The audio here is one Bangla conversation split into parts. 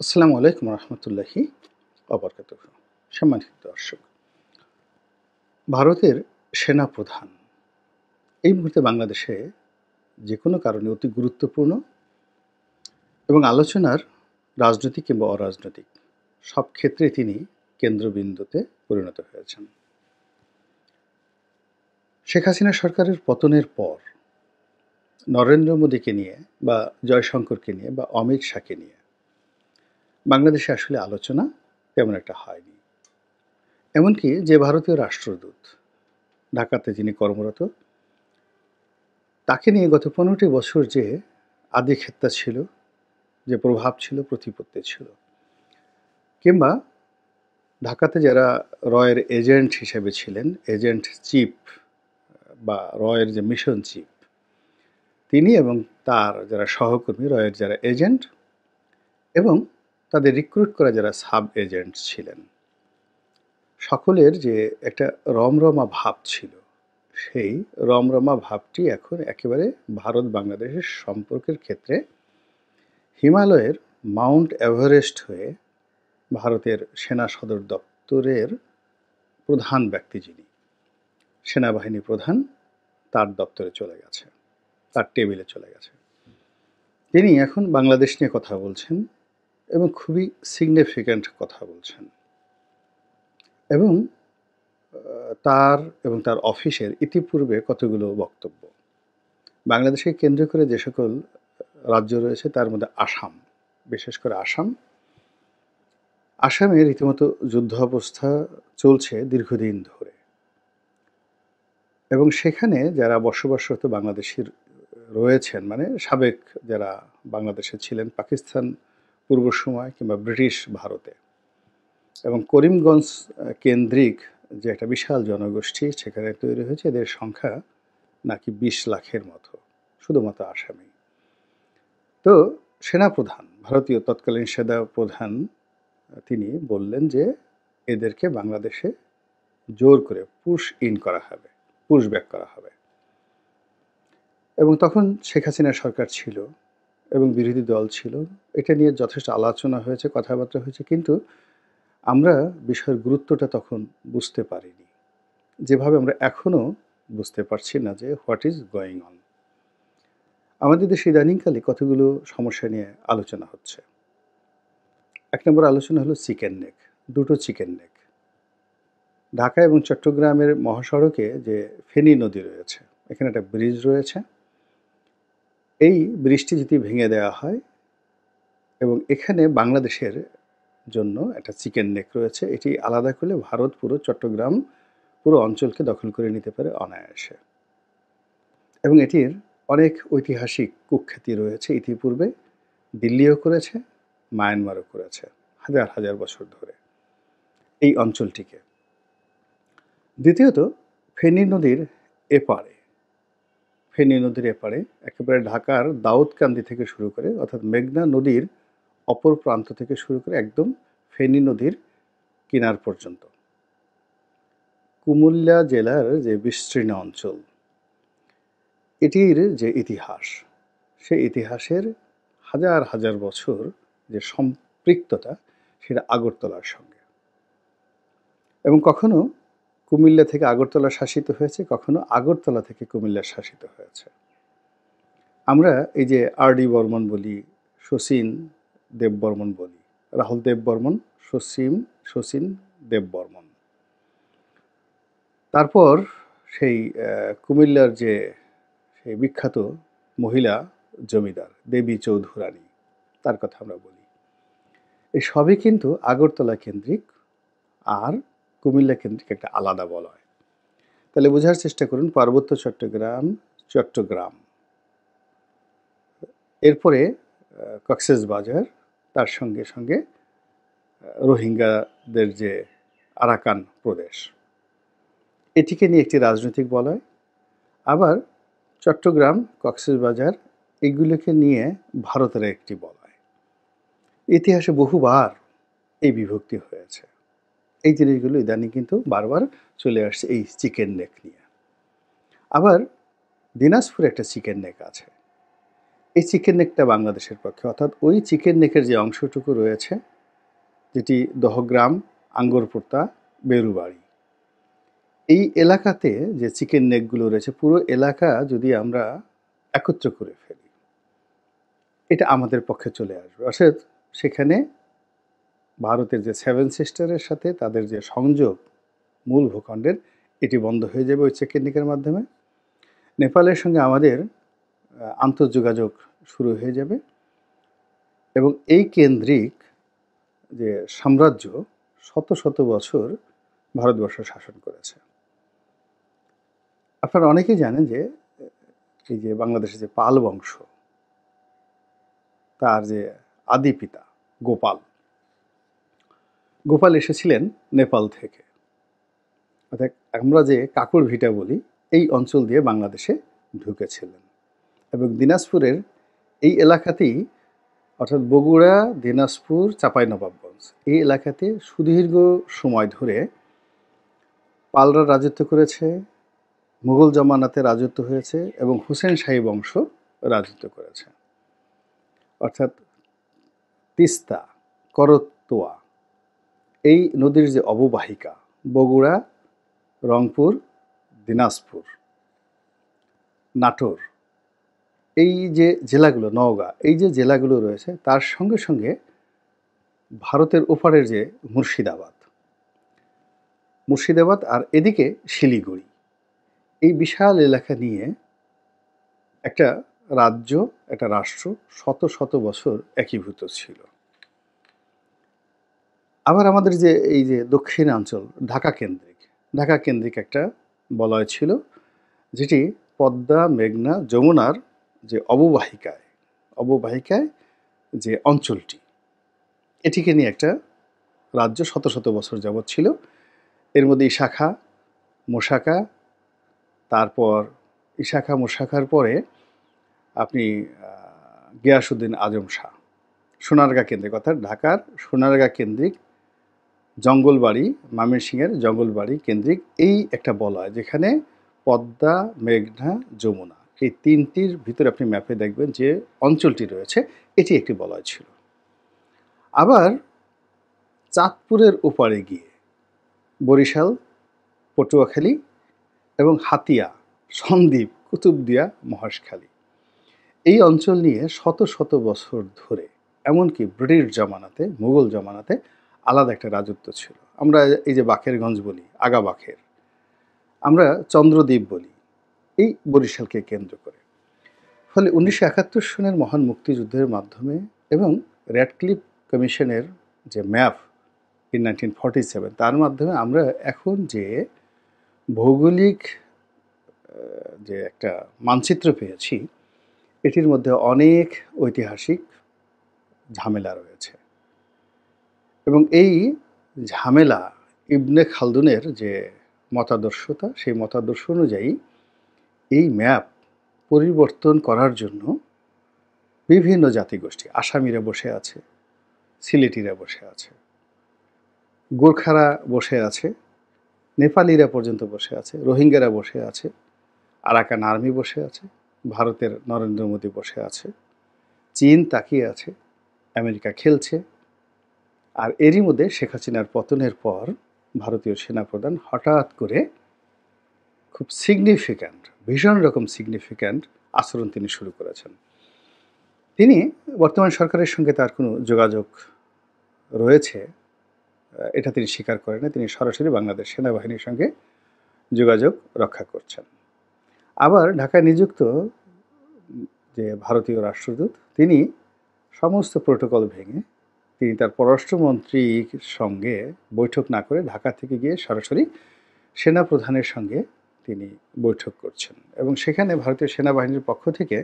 আসসালামু আলাইকুম রহমতুল্লাহি অবরকাতুহ। সম্মানিত দর্শক, ভারতের সেনাপ্রধান এই মুহূর্তে বাংলাদেশে যে কোনো কারণে অতি গুরুত্বপূর্ণ এবং আলোচনার রাজনৈতিক কিংবা অরাজনৈতিক সব ক্ষেত্রে তিনি কেন্দ্রবিন্দুতে পরিণত হয়েছেন। শেখ হাসিনা সরকারের পতনের পর নরেন্দ্র মোদীকে নিয়ে বা জয়শঙ্করকে নিয়ে বা অমিত শাহকে নিয়ে বাংলাদেশে আসলে আলোচনা তেমন একটা হয়নি। এমনকি যে ভারতীয় রাষ্ট্রদূত ঢাকাতে যিনি কর্মরত, তাকে নিয়ে গত ১৫টি বছর যে আধিক্ষেত্তা ছিল, যে প্রভাব ছিল, প্রতিপত্তি ছিল, কিংবা ঢাকাতে যারা রয়ের এজেন্ট হিসেবে ছিলেন, এজেন্ট চিফ বা রয়ের যে মিশন চিফ, তিনি এবং তার যারা সহকর্মী, রয়ের যারা এজেন্ট এবং তাদের রিক্রুট করা যারা সাব এজেন্ট ছিলেন, সকলের যে একটা রমরমা ভাব ছিল, সেই রমরমা ভাবটি এখন একেবারে ভারত বাংলাদেশের সম্পর্কের ক্ষেত্রে হিমালয়ের মাউন্ট এভারেস্ট হয়ে ভারতের সেনা সদর দপ্তরের প্রধান ব্যক্তি, যিনি সেনাবাহিনী প্রধান, তার দপ্তরে চলে গেছে, তার টেবিলে চলে গেছে। তিনি এখন বাংলাদেশ নিয়ে কথা বলছেন এবং খুবই সিগনিফিক্যান্ট কথা বলছেন। এবং তার অফিসের ইতিপূর্বে কতগুলো বক্তব্য বাংলাদেশকে কেন্দ্র করে যে সকল রাজ্য রয়েছে, তার মধ্যে আসাম, বিশেষ করে আসামে রীতিমতো যুদ্ধ অবস্থা চলছে দীর্ঘদিন ধরে, এবং সেখানে যারা বসবাসরত বাংলাদেশির রয়েছেন, মানে সাবেক যারা বাংলাদেশে ছিলেন পাকিস্তান পূর্ব সময় কিংবা ব্রিটিশ ভারতে, এবং করিমগঞ্জ কেন্দ্রিক যে একটা বিশাল জনগোষ্ঠী সেখানে তৈরি হয়েছে, এদের সংখ্যা নাকি ২০ লাখের মতো, শুধুমাত্র আসামে। তো সেনাপ্রধান, ভারতীয় তৎকালীন সেনা প্রধান, তিনি বললেন যে এদেরকে বাংলাদেশে জোর করে পুশ ইন করা হবে, পুশ ব্যাক করা হবে। এবং তখন শেখ হাসিনার সরকার ছিল এবং বিরোধী দল ছিল, এটা নিয়ে যথেষ্ট আলোচনা হয়েছে, কথাবার্তা হয়েছে, কিন্তু আমরা বিষয়ের গুরুত্বটা তখন বুঝতে পারিনি, যেভাবে আমরা এখনও বুঝতে পারছি না যে হোয়াট ইজ গোয়িং অন। আমাদের দেশে ইদানিংকালে কতগুলো সমস্যা নিয়ে আলোচনা হচ্ছে। এক নম্বর আলোচনা হলো চিকেন নেক, দুটো চিকেন নেক। ঢাকা এবং চট্টগ্রামের মহাসড়কে যে ফেনী নদী রয়েছে, এখানে একটা ব্রিজ রয়েছে, এই ব্রিজটি যদি ভেঙে দেওয়া হয় এবং এখানে বাংলাদেশের জন্য একটা চিকেন নেক রয়েছে, এটি আলাদা করলে ভারত পুরো চট্টগ্রাম পুরো অঞ্চলকে দখল করে নিতে পারে অনায়াসে। এবং এটির অনেক ঐতিহাসিক কুখ্যাতি রয়েছে, ইতিপূর্বে দিল্লিও করেছে, মায়ানমারও করেছে, হাজার হাজার বছর ধরে এই অঞ্চলটিকে। দ্বিতীয়ত, ফেনী নদীর এপারে একেবারে ঢাকার দাউদকান্দি থেকে শুরু করে, অর্থাৎ মেঘনা নদীর অপর প্রান্ত থেকে শুরু করে একদম ফেনী নদীর কিনার পর্যন্ত কুমিল্লা জেলার যে বিস্তীর্ণ অঞ্চল, এটির যে ইতিহাস, সেই ইতিহাসের হাজার হাজার বছর যে সম্পৃক্ততা, সেটা আগরতলার সঙ্গে। এবং কখনো কুমিল্লা থেকে আগরতলা শাসিত হয়েছে, কখনো আগরতলা থেকে কুমিল্লা শাসিত হয়েছে। আমরা এই যে আর.ডি. বর্মন বলি, শচীন দেববর্মন বলি, রাহুল দেববর্মন, শচীন দেববর্মন। তারপর সেই কুমিল্লার যে সেই বিখ্যাত মহিলা জমিদার দেবী চৌধুরানী, তার কথা আমরা বলি। এই সবই কিন্তু আগরতলা কেন্দ্রিক আর কুমিল্লা কেন্দ্রিক একটা আলাদা বলয়। তাহলে বোঝার চেষ্টা করুন, পার্বত্য চট্টগ্রাম, এরপরে কক্সবাজার, তার সঙ্গে সঙ্গে রোহিঙ্গাদের যে আরাকান প্রদেশ, এটিকে নিয়ে একটি রাজনৈতিক বলয়। আবার চট্টগ্রাম, কক্সবাজার, এগুলোকে নিয়ে ভারতের একটি বলয়। ইতিহাসে বহুবার এই বিভক্তি হয়েছে। এই জিনিসগুলো ইদানিং কিন্তু বারবার চলে আসছে এই চিকেন নেক নিয়ে। আবার দিনাজপুরে একটা চিকেন নেক আছে, এই চিকেন নেকটা বাংলাদেশের পক্ষে, অর্থাৎ ওই চিকেন নেকের যে অংশটুকু রয়েছে, যেটি দহগ্রাম, আঙ্গরপোতা, বেরুবাড়ি, এই এলাকাতে যে চিকেন নেকগুলো রয়েছে, পুরো এলাকা যদি আমরা একত্র করে ফেলি, এটা আমাদের পক্ষে চলে আসবে। অর্থাৎ সেখানে ভারতের যে সেভেন সিস্টারের সাথে তাদের যে সংযোগ মূল ভূখণ্ডের, এটি বন্ধ হয়ে যাবে ওই চিকেন নেকের মাধ্যমে। নেপালের সঙ্গে আমাদের আন্তর্যোগাযোগ শুরু হয়ে যাবে এবং এই কেন্দ্রিক যে সাম্রাজ্য শত শত বছর ভারতবর্ষ শাসন করেছে। আপনারা অনেকেই জানেন যে এই যে বাংলাদেশের যে পাল বংশ, তার যে আদি পিতা গোপাল, গোপাল এসেছিলেন নেপাল থেকে। অর্থাৎ আমরা যে কাকড় ভিটা বলি, এই অঞ্চল দিয়ে বাংলাদেশে ঢুকেছিলেন এবং দিনাজপুরের এই এলাকাতেই, অর্থাৎ বগুড়া, দিনাজপুর, চাঁপাইনবাবগঞ্জ, এই এলাকাতে সুদীর্ঘ সময় ধরে পালরা রাজত্ব করেছে, মুঘল জমানাতে রাজত্ব হয়েছে এবং হুসেন শাহী বংশ রাজত্ব করেছে। অর্থাৎ তিস্তা, করতোয়া, এই নদীর যে অববাহিকা, বগুড়া, রংপুর, দিনাজপুর, নাটোর, এই যে জেলাগুলো, নওগাঁ, এই যে জেলাগুলো রয়েছে, তার সঙ্গে সঙ্গে ভারতের ওপারের যে মুর্শিদাবাদ আর এদিকে শিলিগুড়ি, এই বিশাল এলাকা নিয়ে একটা রাজ্য, একটা রাষ্ট্র শত শত বছর একীভূত ছিল। আবার আমাদের যে এই যে দক্ষিণাঞ্চল ঢাকা কেন্দ্রিক একটা বলয় ছিল, যেটি পদ্মা, মেঘনা, যমুনার যে অববাহিকায় যে অঞ্চলটি, এটিকে নিয়ে একটা রাজ্য শত শত বছর যাবৎ ছিল। এর মধ্যে ইশাখা, মোশাকা, তারপর ইশাখা মোশাখার পরে আপনি গিয়াসউদ্দিন আজম শাহ, সোনারগাঁ কেন্দ্রিক, অর্থাৎ ঢাকার সোনারগাঁ কেন্দ্রিক জঙ্গলবাড়ি, ময়মনসিংহের জঙ্গলবাড়ি কেন্দ্রিক এই একটা বলয়, যেখানে পদ্মা, মেঘনা, যমুনা, এই তিনটির ভিতরে আপনি ম্যাপে দেখবেন যে অঞ্চলটি রয়েছে, এটি একটি বলয় ছিল। আবার চাঁদপুরের ওপারে গিয়ে বরিশাল, পটুয়াখালী এবং হাতিয়া, সন্দ্বীপ, কুতুবদিয়া, মহেশখালী, এই অঞ্চল নিয়ে শত শত বছর ধরে, এমনকি ব্রিটিশ জমানাতে, মুঘল জমানাতে আলাদা একটা রাজত্ব ছিল। আমরা এই যে বাকেরগঞ্জ বলি, আগা বাকের, আমরা চন্দ্রদ্বীপ বলি, এই বরিশালকে কেন্দ্র করে। ফলে 1971 সনের মহান মুক্তিযুদ্ধের মাধ্যমে এবং র্যাডক্লিফ কমিশনের যে ম্যাপ ইন 1947, তার মাধ্যমে আমরা এখন যে ভৌগোলিক যে একটা মানচিত্র পেয়েছি, এটির মধ্যে অনেক ঐতিহাসিক ঝামেলা রয়েছে এবং এই ঝামেলা ইবনে খালদুনের যে মতাদর্শতা, সেই মতাদর্শ অনুযায়ী এই ম্যাপ পরিবর্তন করার জন্য বিভিন্ন জাতিগোষ্ঠী, আসামিরা বসে আছে, সিলেটিরা বসে আছে, গোর্খারা বসে আছে, নেপালিরা পর্যন্ত বসে আছে, রোহিঙ্গারা বসে আছে, আরাকান আর্মি বসে আছে, ভারতের নরেন্দ্র মোদী বসে আছে, চীন তাকিয়ে আছে, আমেরিকা খেলছে। আর এরই মধ্যে শেখ হাসিনার পতনের পর ভারতীয় সেনাপ্রধান হঠাৎ করে খুব সিগনিফিক্যান্ট, ভীষণ রকম সিগনিফিক্যান্ট আচরণ তিনি শুরু করেছেন। তিনি বর্তমান সরকারের সঙ্গে তার কোনো যোগাযোগ রয়েছে এটা তিনি স্বীকার করেন না, তিনি সরাসরি বাংলাদেশ সেনাবাহিনীর সঙ্গে যোগাযোগ রক্ষা করছেন। আবার ঢাকায় নিযুক্ত যে ভারতীয় রাষ্ট্রদূত, তিনি সমস্ত প্রোটোকল ভেঙে তিনি তার পররাষ্ট্রমন্ত্রীর সঙ্গে বৈঠক না করে ঢাকা থেকে গিয়ে সরাসরি সেনাপ্রধানের সঙ্গে তিনি বৈঠক করছেন এবং সেখানে ভারতীয় সেনাবাহিনীর পক্ষ থেকে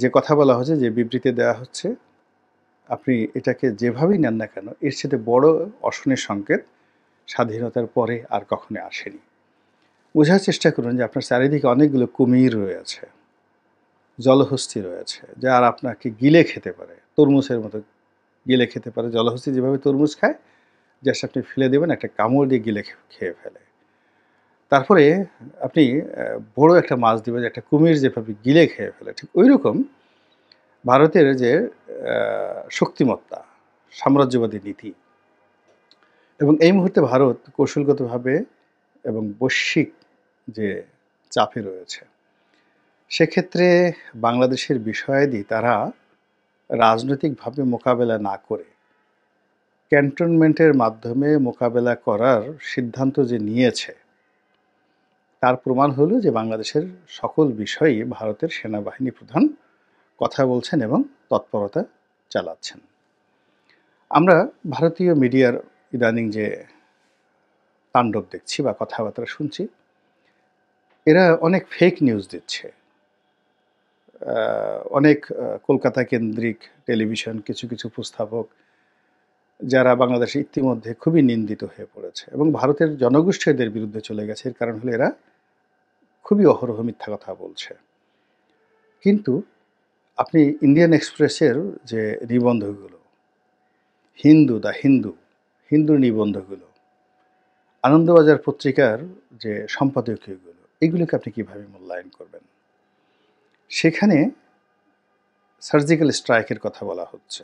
যে কথা বলা হচ্ছে, যে বিবৃতি দেওয়া হচ্ছে, আপনি এটাকে যেভাবেই নেন না কেন, এর সাথে বড় অশনের সংকেত স্বাধীনতার পরে আর কখনো আসেনি। বোঝার চেষ্টা করুন যে আপনার চারিদিকে অনেকগুলো কুমির রয়েছে, জলহস্তী রয়েছে, যার আপনাকে গিলে খেতে পারে, তরমুজের মতো গিলে খেতে পারে। জলহস্তী যেভাবে তরমুজ খায়, জাস্ট আপনি ফেলে দেবেন, একটা কামড় দিয়ে গিলে খেয়ে ফেলে। তারপরে আপনি বড় একটা মাছ দেবেন, একটা কুমির যেভাবে গিলে খেয়ে ফেলে, ঠিক ওই রকম ভারতের যে শক্তিমত্তা, সাম্রাজ্যবাদী নীতি, এবং এই মুহূর্তে ভারত কৌশলগতভাবে এবং বৈশ্বিক যে চাপে রয়েছে, সেক্ষেত্রে বাংলাদেশের বিষয়াদি তারা রাজনৈতিকভাবে মোকাবেলা না করে ক্যান্টনমেন্টের মাধ্যমে মোকাবেলা করার সিদ্ধান্ত যে নিয়েছে, তার প্রমাণ হলো যে বাংলাদেশের সকল বিষয়েই ভারতের সেনাবাহিনী প্রধান কথা বলছেন এবং তৎপরতা চালাচ্ছেন। আমরা ভারতীয় মিডিয়ার ইদানিং যে তাণ্ডব দেখছি বা কথাবার্তা শুনছি, এরা অনেক ফেক নিউজ দিচ্ছে। অনেক কলকাতা কেন্দ্রিক টেলিভিশন, কিছু কিছু উপস্থাপক যারা বাংলাদেশে ইতিমধ্যে খুবই নিন্দিত হয়ে পড়েছে এবং ভারতের জনগোষ্ঠী এদের বিরুদ্ধে চলে গেছে। এর কারণ হলো এরা খুবই অহরহ মিথ্যা কথা বলছে। কিন্তু আপনি ইন্ডিয়ান এক্সপ্রেসের যে নিবন্ধগুলো, হিন্দু নিবন্ধগুলো, আনন্দবাজার পত্রিকার যে সম্পাদকীয়গুলো, এগুলোকে আপনি কিভাবে মূল্যায়ন করবেন? সেখানে সার্জিক্যাল স্ট্রাইকের কথা বলা হচ্ছে।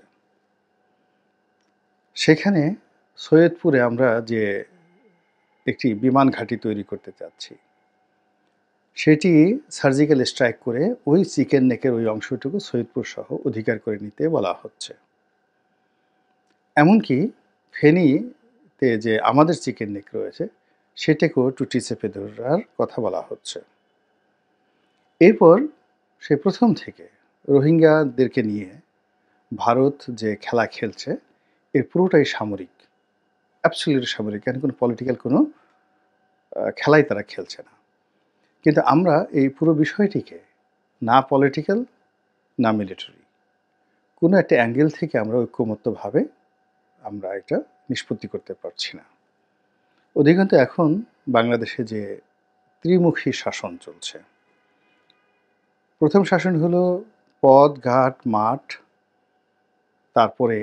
সেখানে সৈয়দপুরে আমরা যে একটি বিমান ঘাঁটি তৈরি করতে চাচ্ছি, সেটি সার্জিক্যাল স্ট্রাইক করে ওই চিকেন নেকের ওই অংশটুকু সৈয়দপুর সহ অধিকার করে নিতে বলা হচ্ছে। এমনকি ফেনীতে যে আমাদের চিকেন নেক রয়েছে, সেটাকেও টুটি চেপে ধরার কথা বলা হচ্ছে। এরপর সে প্রথম থেকে রোহিঙ্গাদেরকে নিয়ে ভারত যে খেলা খেলছে, এর পুরোটাই সামরিক, অ্যাবসলিউটলি সামরিক। এখানে কোনো পলিটিক্যাল কোনো খেলাই তারা খেলছে না। কিন্তু আমরা এই পুরো বিষয়টিকে না পলিটিক্যাল না মিলিটারি, কোনো একটা অ্যাঙ্গেল থেকে আমরা ঐক্যমত্যভাবে আমরা এটা নিষ্পত্তি করতে পারছি না। অধিকাংশ এখন বাংলাদেশে যে ত্রিমুখী শাসন চলছে, প্রথম শাসন হলো পদ, ঘাট, মাঠ, তারপরে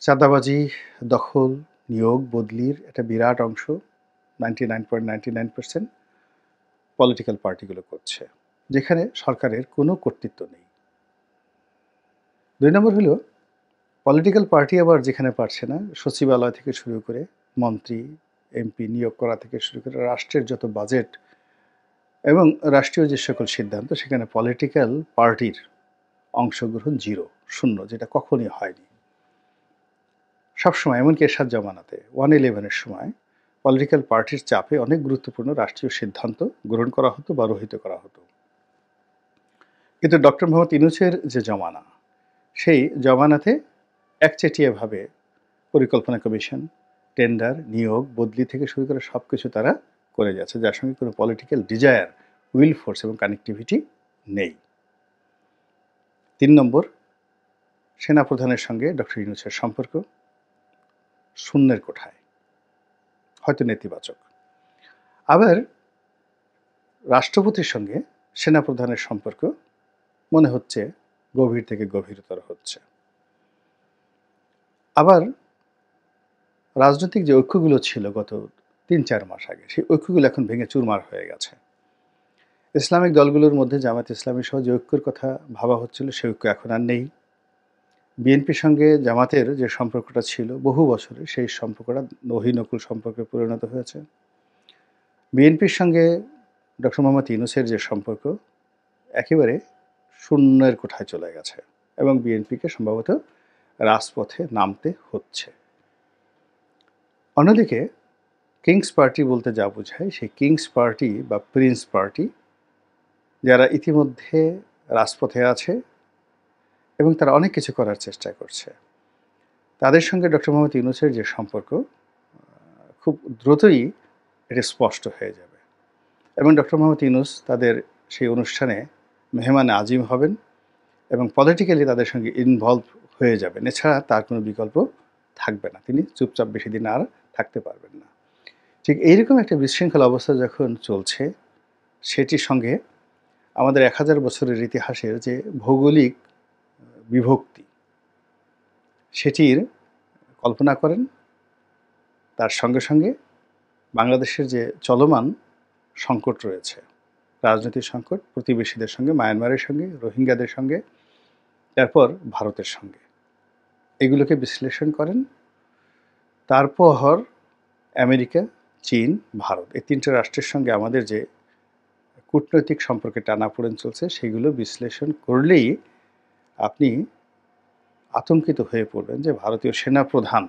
চাঁদাবাজি, দখল, নিয়োগ, বদলির একটা বিরাট অংশ, 99.99% পলিটিক্যাল পার্টিগুলো করছে, যেখানে সরকারের কোনো কর্তৃত্ব নেই। 2 নম্বর হলো পলিটিক্যাল পার্টি আবার যেখানে পারছে না, সচিবালয় থেকে শুরু করে মন্ত্রী, এমপি নিয়োগ করা থেকে শুরু করে রাষ্ট্রের যত বাজেট এবং রাষ্ট্রীয় যে সকল সিদ্ধান্ত, সেখানে পলিটিক্যাল পার্টির অংশগ্রহণ জিরো, শূন্য, যেটা কখনই হয়নি। সবসময়, এমনকি এরশাদ জামানাতে 111-এর সময় পলিটিক্যাল পার্টির চাপে অনেক গুরুত্বপূর্ণ রাষ্ট্রীয় সিদ্ধান্ত গ্রহণ করা হতো বা রহিত করা হতো। কিন্তু ডক্টর মোহাম্মদ ইউনূসের যে জমানা, সেই জমানাতে একচেটিয়াভাবে পরিকল্পনা কমিশন, টেন্ডার, নিয়োগ, বদলি থেকে শুরু করে সব কিছু তারা করে যাচ্ছে, যার সঙ্গে কোনো পলিটিক্যাল ডিজায়ার, উইল ফোর্স এবং কানেক্টিভিটি নেই। 3 নম্বর, সেনাপ্রধানের সঙ্গে ডক্টর ইউনূসের সম্পর্ক শূন্যের কোঠায়, হয়তো নেতিবাচক। আবার রাষ্ট্রপতির সঙ্গে সেনাপ্রধানের সম্পর্ক মনে হচ্ছে গভীর থেকে গভীরতর হচ্ছে। আবার রাজনৈতিক যে ঐক্যগুলো ছিল গত 3-4 মাস আগে, সেই ঐক্যগুলো এখন ভেঙে চুরমার হয়ে গেছে। ইসলামিক দলগুলোর মধ্যে জামায়াত ইসলামী সহ যে ঐক্যের কথা ভাবা হচ্ছিল, সেই ঐক্য এখন আর নেই। বিএনপির সঙ্গে জামাতের যে সম্পর্কটা ছিল বহু বছরে, সেই সম্পর্কটা নহিনকুল সম্পর্কে পরিণত হয়েছে। বিএনপির সঙ্গে ডক্টর মোহাম্মদ ইউনূসের যে সম্পর্ক একেবারে শূন্যের কোঠায় চলে গেছে এবং বিএনপিকে সম্ভবত রাজপথে নামতে হচ্ছে। অন্যদিকে কিংস পার্টি বলতে যা বোঝায়, সেই কিংস পার্টি বা প্রিন্স পার্টি যারা ইতিমধ্যে রাজপথে আছে এবং তারা অনেক কিছু করার চেষ্টা করছে, তাদের সঙ্গে ডক্টর মোহাম্মদ ইউনূসের যে সম্পর্ক খুব দ্রুতই এটা স্পষ্ট হয়ে যাবে এবং ডক্টর মোহাম্মদ ইউনূস তাদের সেই অনুষ্ঠানে মেহমান আজিম হবেন এবং পলিটিক্যালি তাদের সঙ্গে ইনভলভ হয়ে যাবেন। এছাড়া তার কোনো বিকল্প থাকবে না, তিনি চুপচাপ বেশি দিন আর থাকতে পারবেন না। ঠিক এইরকম একটা বিশৃঙ্খল অবস্থা যখন চলছে, সেটির সঙ্গে আমাদের 1000 বছরের ইতিহাসের যে ভৌগোলিক বিভক্তি, সেটির কল্পনা করেন। তার সঙ্গে সঙ্গে বাংলাদেশের যে চলমান সংকট রয়েছে, রাজনৈতিক সংকট, প্রতিবেশীদের সঙ্গে, মায়ানমারের সঙ্গে, রোহিঙ্গাদের সঙ্গে, এরপর ভারতের সঙ্গে। এগুলোকে বিশ্লেষণ করেন। তারপর আমেরিকা, চীন, ভারত এই ৩ টে রাষ্ট্রের সঙ্গে আমাদের যে কূটনৈতিক সম্পর্কে টানাপোড়েন চলছে সেগুলো বিশ্লেষণ করলেই আপনি আতঙ্কিত হয়ে পড়বেন যে ভারতীয় সেনাপ্রধান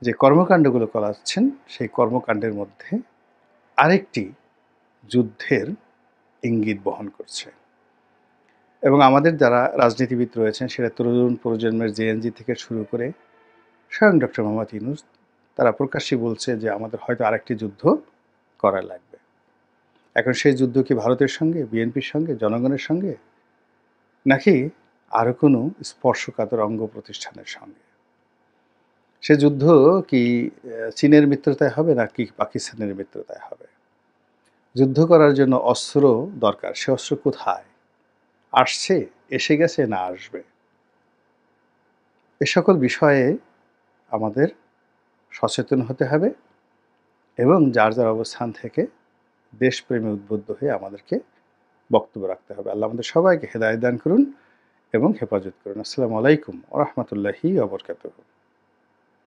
যে কর্মকাণ্ডগুলো করাচ্ছেন সেই কর্মকাণ্ডের মধ্যে আরেকটি যুদ্ধের ইঙ্গিত বহন করছে। এবং আমাদের যারা রাজনীতিবিদ রয়েছেন সেটা তরুণ প্রজন্মের জেএনজি থেকে শুরু করে স্বয়ং ডক্টর মোহাম্মদ ইউনূস তারা প্রকাশ্যে বলছে যে আমাদের হয়তো আরেকটি যুদ্ধ করা লাগবে। এখন সেই যুদ্ধ কি ভারতের সঙ্গে, বিএনপির সঙ্গে, জনগণের সঙ্গে, নাকি আরও কোনো স্পর্শকাতর অঙ্গ প্রতিষ্ঠানের সঙ্গে? সে যুদ্ধ কি চীনের মিত্রতায় হবে নাকি পাকিস্তানের মিত্রতায় হবে? যুদ্ধ করার জন্য অস্ত্র দরকার। সে অস্ত্র কোথায়? আসছে, এসে গেছে না আসবে? এ সকল বিষয়ে আমাদের সচেতন হতে হবে এবং যার যার অবস্থান থেকে দেশপ্রেমে উদ্বুদ্ধ হয়ে আমাদেরকে বক্তব্য রাখতে হবে। আল্লাহ আমাদের সবাইকে হেদায়েত দান করুন এবং হেফাজত করুন। আসসালামু আলাইকুম ওয়া রাহমাতুল্লাহি ওয়া বারাকাতুহু।